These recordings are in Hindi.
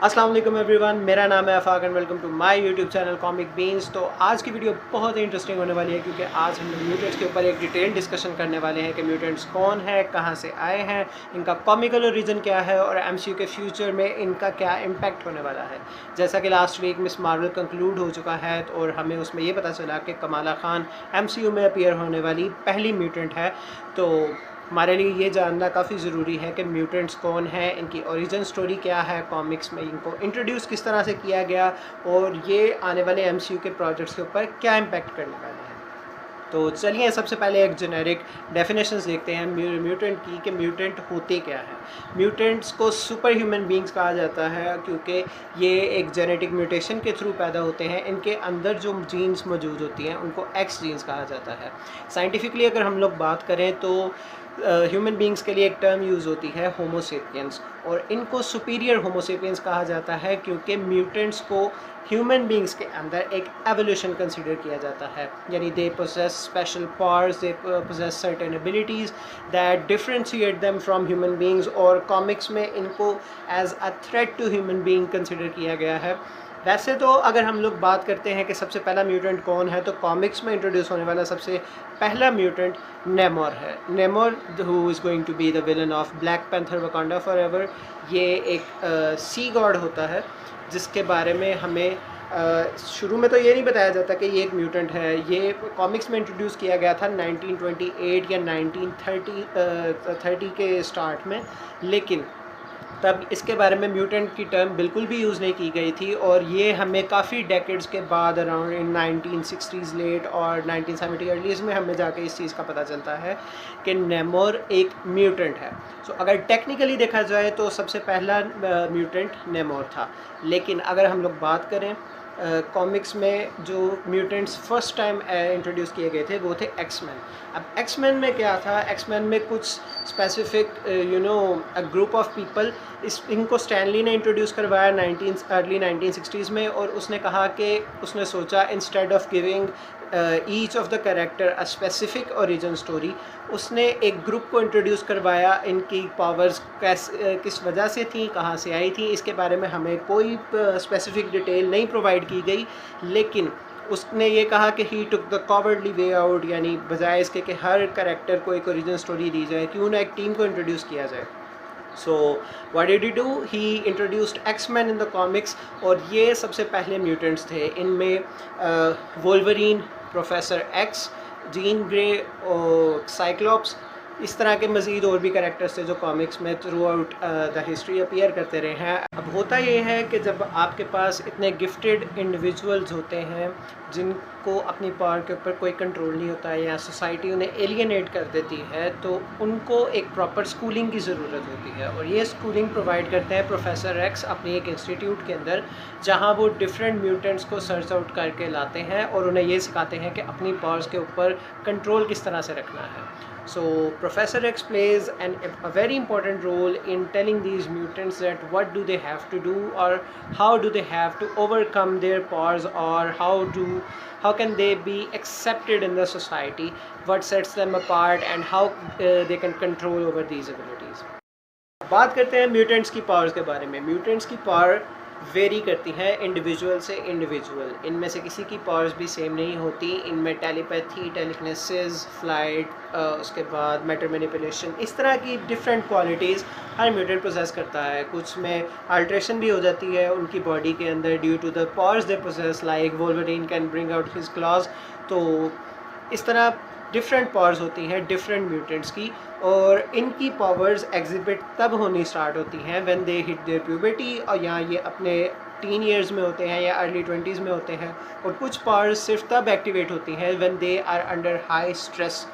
अस्सलाम वालेकुम एवरीवन, मेरा नाम है Afaq and welcome to my YouTube channel comic beans. तो आज की वीडियो बहुत ही इंटरेस्टिंग होने वाली है क्योंकि आज हम लोग म्यूटेंट्स के ऊपर एक डिटेल डिस्कशन करने वाले हैं कि म्यूटेंट्स कौन है, कहाँ से आए हैं, इनका कॉमिकल ओरिजिन क्या है और एमसीयू के फ्यूचर में इनका क्या इम्पैक्ट होने वाला है। जैसा कि last week miss Marvel conclude हो चुका है और हमें उसमें ये पता चला कि कमाला खान एमसीयू में अपीयर होने वाली पहली म्यूटेंट है। तो हमारे लिए ये जानना काफ़ी ज़रूरी है कि म्यूटेंट्स कौन है, इनकी ओरिजिन स्टोरी क्या है, कॉमिक्स में इनको इंट्रोड्यूस किस तरह से किया गया और ये आने वाले एमसीयू के प्रोजेक्ट्स के ऊपर क्या इम्पैक्ट करने वाले हैं। तो चलिए सबसे पहले एक जेनेरिक डेफिनेशंस देखते हैं म्यूटेंट की कि म्यूटेंट होते क्या है। म्यूटेंट्स को सुपर ह्यूमन बींग्स कहा जाता है क्योंकि ये एक जेनेटिक म्यूटेशन के थ्रू पैदा होते हैं। इनके अंदर जो जीन्स मौजूद होती हैं उनको एक्स जीन्स कहा जाता है। साइंटिफिकली अगर हम लोग बात करें तो ह्यूमन बींग्स के लिए एक टर्म यूज़ होती है होमोसेपियंस, और इनको सुपीरियर होमोसेपियंस कहा जाता है क्योंकि म्यूटेंट्स को ह्यूमन बींग्स के अंदर एक एवोल्यूशन कंसिडर किया जाता है। यानी they possess special powers, they possess certain abilities that differentiate them from human beings, और कॉमिक्स में इनको as a threat to human being consider किया गया है। वैसे तो अगर हम लोग बात करते हैं कि सबसे पहला म्यूटेंट कौन है, तो कॉमिक्स में इंट्रोड्यूस होने वाला सबसे पहला म्यूटेंट नेमोर है। Namor who is going to be the villain of Black Panther Wakanda Forever. ये एक सी गॉड होता है जिसके बारे में हमें शुरू में तो ये नहीं बताया जाता कि ये एक म्यूटेंट है। ये कॉमिक्स में इंट्रोड्यूस किया गया था 1928 या 1930 के स्टार्ट में, लेकिन तब इसके बारे में म्यूटेंट की टर्म बिल्कुल भी यूज़ नहीं की गई थी। और ये हमें काफ़ी डेकेड्स के बाद अराउंड इन 1960s लेट और 1970 अर्लीज में हमें जाके इस चीज़ का पता चलता है कि नेमोर एक म्यूटेंट है। सो अगर टेक्निकली देखा जाए तो सबसे पहला म्यूटेंट नेमोर था। लेकिन अगर हम लोग बात करें कॉमिक्स में जो म्यूटेंट्स फर्स्ट टाइम इंट्रोड्यूस किए गए थे वो थे एक्समैन। अब एक्समैन में क्या था, एक्समैन में कुछ specific a group of people, इनको स्टैनली ने इंट्रोड्यूस करवाया अर्ली 1960s में। और उसने कहा कि उसने सोचा instead of giving each of the character a specific origin story, उसने एक ग्रुप को इंट्रोड्यूस करवाया। इनकी पावर्स किस वजह से थी, कहाँ से आई थी, इसके बारे में हमें कोई स्पेसिफिक डिटेल नहीं प्रोवाइड की गई। लेकिन उसने ये कहा कि he took the cowardly way out, यानी बजाय इसके कि हर कैरेक्टर को एक ओरिजिन स्टोरी दी जाए, क्यों ना एक टीम को इंट्रोड्यूस किया जाए। So what did he do, he introduced X Men in the comics. और ये सबसे पहले म्यूटेंट्स थे। इनमें Wolverine, professor X, Jean Grey और साइक्लॉप्स, इस तरह के मज़ीद और भी कैरेक्टर्स थे जो कॉमिक्स में through out the history appear करते रहे हैं। अब होता ये है कि जब आपके पास इतने गिफ्टेड इंडिविजुअल्स होते हैं जिनको अपनी पावर के ऊपर कोई कंट्रोल नहीं होता है या सोसाइटी उन्हें एलियनेट कर देती है, तो उनको एक प्रॉपर स्कूलिंग की ज़रूरत होती है। और ये स्कूलिंग प्रोवाइड करते हैं प्रोफेसर एक्स अपनी एक इंस्टीट्यूट के अंदर, जहाँ वो डिफरेंट म्यूटेंट्स को सर्च आउट करके लाते हैं और उन्हें ये सिखाते हैं कि अपनी पावर्स के ऊपर कंट्रोल किस तरह से रखना है। So Professor X plays a very important role in telling these mutants that what do they have to do or how do they have to overcome their powers, or how can they be accepted in the society, what sets them apart and how they can control over these abilities. बात करते हैं म्यूटेंट्स की पावर्स के बारे में। म्यूटेंट्स की पावर वेरी करती है इंडिविजुअल से इंडिविजुअल। इनमें से किसी की पावर्स भी सेम नहीं होती। इनमें टेलीपैथी, टेलीकिनेसिस, फ्लाइट, उसके बाद मैटर मैनिपुलेशन, इस तरह की डिफरेंट क्वालिटीज़ हर म्यूटेंट पोजेस करता है। कुछ में अल्ट्रेशन भी हो जाती है उनकी बॉडी के अंदर due to the powers they possess, like Wolverine can bring out his claws. तो इस तरह डिफरेंट पावर्स होती हैं डिफरेंट म्यूटेंट्स की, और इनकी पावर्स एग्जिबिट तब होनी स्टार्ट होती हैं when they hit their puberty, और यहाँ ये अपने टीन ईयर्स में होते हैं या अर्ली 20s में होते हैं। और कुछ पावर्स सिर्फ तब एक्टिवेट होती हैं when they are under high stress.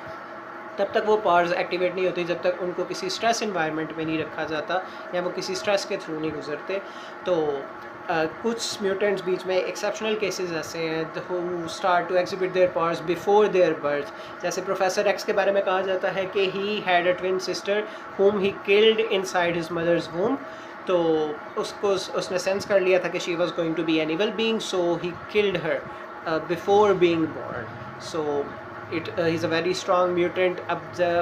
तब तक वो पावर्स एक्टिवेट नहीं होती जब तक उनको किसी स्ट्रेस इन्वायरमेंट में नहीं रखा जाता या वो किसी स्ट्रेस के थ्रू नहीं गुजरते। तो कुछ म्यूटेंट्स बीच में एक्सेप्शनल केसेस ऐसे हैं who start to exhibit their powers before their birth. जैसे प्रोफेसर एक्स के बारे में कहा जाता है कि he had a twin sister whom he killed inside his mother's womb. तो उसने सेंस कर लिया था कि she was going to be an evil being, so he killed her before being born. So it is a very strong mutant. अब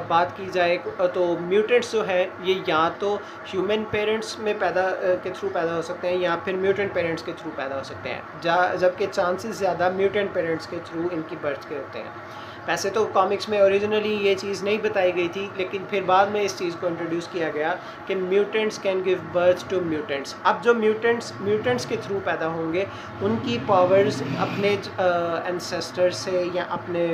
बात की जाए तो म्यूटेंट्स जो है ये या तो ह्यूमन पेरेंट्स में पैदा के थ्रू पैदा हो सकते हैं या फिर म्यूटेंट पेरेंट्स के थ्रू पैदा हो सकते हैं, जबकि चांसेस ज़्यादा म्यूटेंट पेरेंट्स के थ्रू इनकी बर्थ के होते हैं। वैसे तो कॉमिक्स में ओरिजिनली ये चीज़ नहीं बताई गई थी, लेकिन फिर बाद में इस चीज़ को इंट्रोड्यूस किया गया कि mutants can give birth to mutants. अब जो म्यूटेंट्स के थ्रू पैदा होंगे उनकी पावर्स अपने एंसेस्टर से या अपने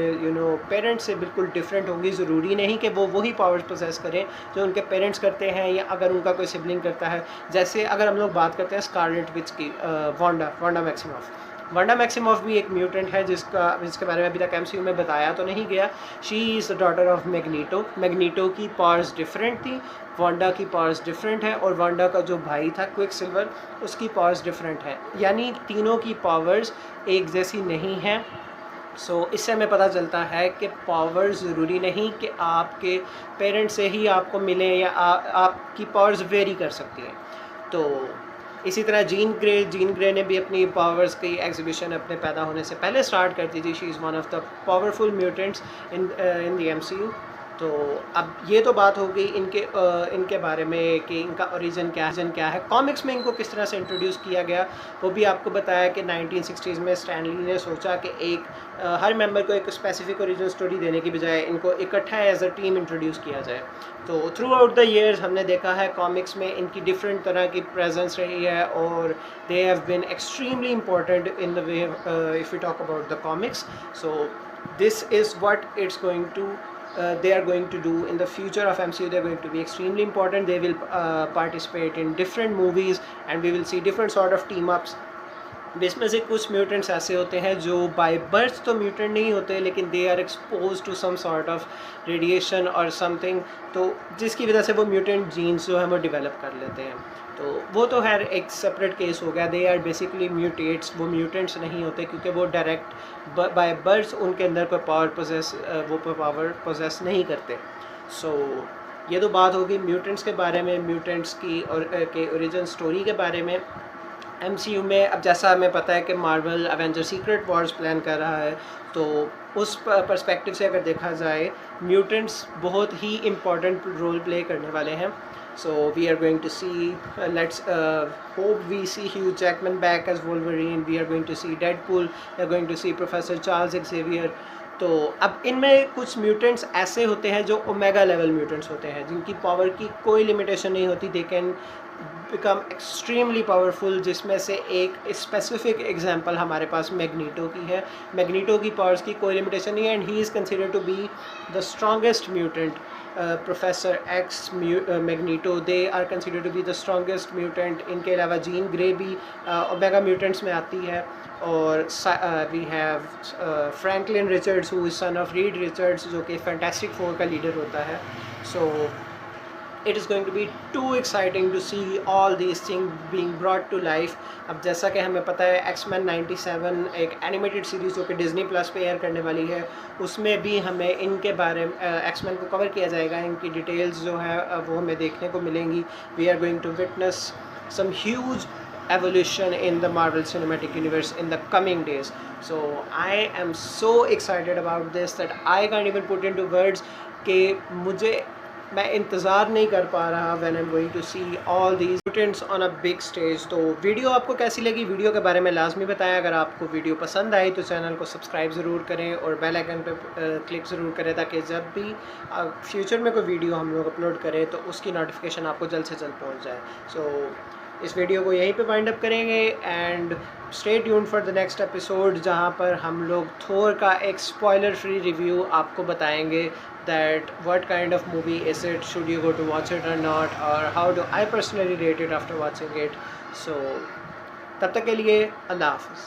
पेरेंट्स से बिल्कुल डिफरेंट होंगी। ज़रूरी नहीं कि वो वही पावर्स पोसेस करें जो उनके पेरेंट्स करते हैं या अगर उनका कोई सिबलिंग करता है। जैसे अगर हम लोग बात करते हैं स्कारलेट विच की, वांडा मैक्सिमॉफ। वांडा मैक्सिमॉफ भी एक म्यूटेंट है जिसके बारे में अभी तक एमसीयू में बताया तो नहीं गया। She is the daughter of magneto की पावर्स डिफरेंट थी, वांडा की पावर्स डिफरेंट है, और वांडा का जो भाई था क्विकसिल्वर उसकी पावर्स डिफरेंट है, यानी तीनों की पावर्स एक जैसी नहीं हैं। इससे हमें पता चलता है कि पावर ज़रूरी नहीं कि आपके पेरेंट्स से ही आपको मिले या आपकी पावर्स वेरी कर सकती हैं। तो इसी तरह जीन ग्रे ने भी अपनी पावर्स की एग्जीबिशन अपने पैदा होने से पहले स्टार्ट कर दी थी। She is one of the powerful mutants in the MCU. तो अब ये तो बात हो गई इनके बारे में कि इनका ओरिजिन क्या है। कॉमिक्स में इनको किस तरह से इंट्रोड्यूस किया गया वो भी आपको बताया कि 1960s में स्टैन ली ने सोचा कि हर मेंबर को एक स्पेसिफिक ओरिजिन स्टोरी देने की बजाय इनको इकट्ठा एज अ टीम इंट्रोड्यूस किया जाए। तो थ्रू आउट द ईयर्स हमने देखा है कॉमिक्स में इनकी डिफरेंट तरह की प्रेजेंस रही है, और they have been extremely important in the way if you talk about the comics. So this is what it's going to they are going to do in the future of MCU. They are going to be extremely important. They will participate in different movies and we will see different sort of team ups. इसमें से कुछ म्यूटेंट्स ऐसे होते हैं जो बाय बर्थ तो म्यूटेंट नहीं होते, लेकिन they are expose to some sort of radiation और समथिंग, तो जिसकी वजह से वो म्यूटेंट जीन्स जो है वो डेवलप कर लेते हैं। तो वो तो खैर एक सेपरेट केस हो गया। दे आर बेसिकली म्यूटेट्स, वो म्यूटेंट्स नहीं होते क्योंकि वो डायरेक्ट बाय बर्थ उनके अंदर कोई पावर पोजेस नहीं करते। ये तो बात होगी म्यूटेंट्स के बारे में, म्यूटेंट्स की और के ओरिजिन स्टोरी के बारे में। MCU में अब जैसा हमें पता है कि Marvel Avenger secret Wars plan कर रहा है, तो उस पर्सपेक्टिव से अगर देखा जाए म्यूटेंट्स बहुत ही इम्पॉर्टेंट रोल प्ले करने वाले हैं। We are going to see, let's hope we see Hugh Jackman back as Wolverine. We are going to see Deadpool. We are going to see Professor Charles Xavier. तो अब इनमें कुछ म्यूटेंट्स ऐसे होते हैं जो ओमेगा लेवल म्यूटेंट्स होते हैं, जिनकी पावर की कोई लिमिटेशन नहीं होती। They can become extremely powerful, जिसमें से एक स्पेसिफिक एग्जांपल हमारे पास मैग्नीटो की है। मैग्नीटो की पावर्स की कोई लिमिटेशन नहीं है and he is considered to be the strongest mutant. Professor X, Magneto, they are considered to be the strongest mutant. इनके अलावा जीन ग्रे भी ओमेगा म्यूटेंट्स में आती है, और we have Franklin Richards who is son of Reed Richards, जो कि फैंटास्टिक फोर का लीडर होता है। It is going to be too exciting to see all these things being brought to life. अब जैसा कि हमें पता है X-Men 97 एक एनिमेटेड सीरीज़ जो कि डिज़नी प्लस पे एयर करने वाली है, उसमें भी हमें इनके बारे में X-Men को कवर किया जाएगा। इनकी डिटेल्स जो है वो हमें देखने को मिलेंगी। We are going to witness some huge evolution in the Marvel Cinematic Universe in the coming days. So I am so excited about this that I can't even put into words कि मैं इंतज़ार नहीं कर पा रहा when I'm going to see all these mutants on a big stage। तो वीडियो आपको कैसी लगी, वीडियो के बारे में लाजमी बताएं। अगर आपको वीडियो पसंद आई तो चैनल को सब्सक्राइब ज़रूर करें और बेल आइकन पे क्लिक ज़रूर करें, ताकि जब भी फ्यूचर में कोई वीडियो हम लोग अपलोड करें तो उसकी नोटिफिकेशन आपको जल्द से जल्द पहुँच जाए। इस वीडियो को यहीं पे वाइंड अप करेंगे and stay tuned for the next episode, जहाँ पर हम लोग थोर का एक स्पॉइलर फ्री रिव्यू आपको बताएंगे that what kind of movie is it, should you go to watch it or not, or how do I personally rate it after watching it. तब तक के लिए अल्लाह हाफ़िज़।